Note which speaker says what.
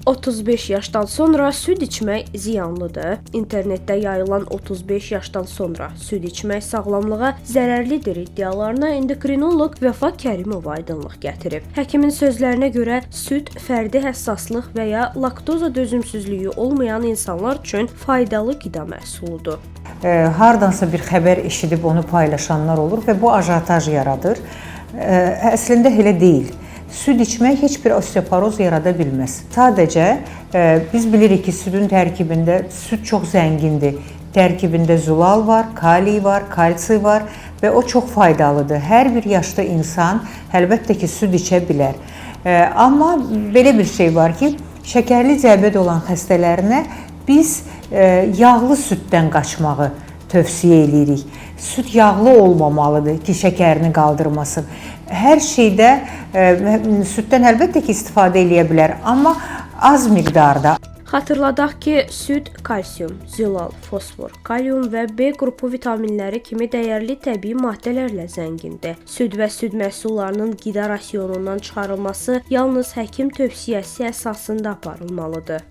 Speaker 1: 35 yaşdan sonra süd içmək ziyanlıdır. İnternetdə yayılan 35 yaşdan sonra süd içmək sağlamlığa zərərlidir iddialarına endokrinoloq Vəfa Kərimov aydınlıq gətirib. Həkimin sözlərinə görə süd fərdi həssaslıq və ya laktoza dözümsüzlüyü olmayan insanlar üçün faydalı qida məhsuludur.
Speaker 2: Hardansa bir xəbər eşidib onu paylaşanlar olur və bu ajotaj yaradır. Əslində elə deyil. Süd içmək heç bir osteoporoz yarada bilməz. Sadəcə biz bilirik ki, südün tərkibində süd çox zəngindir. Tərkibində zulal var, kaliy var, kalsi var və o çox faydalıdır. Hər bir yaşlı insan əlbəttə ki, süd içə bilər. Amma belə bir şey var ki, şəkərli diabet olan xəstələrinə biz yağlı süddən qaçmağı tövsiyə edirik. Süd yağlı olmamalıdır ki, şəkərini qaldırmasın. Hər şeydə süddən əlbəttə ki, istifadə edə bilər, amma az miqdarda.
Speaker 1: Xatırladaq ki, süd kalsium, zilal, fosfor, kalium və B qrupu vitaminləri kimi dəyərli təbii maddələrlə zəngindir. Süd və süd məhsullarının qida rasionundan çıxarılması yalnız həkim tövsiyəsi əsasında aparılmalıdır.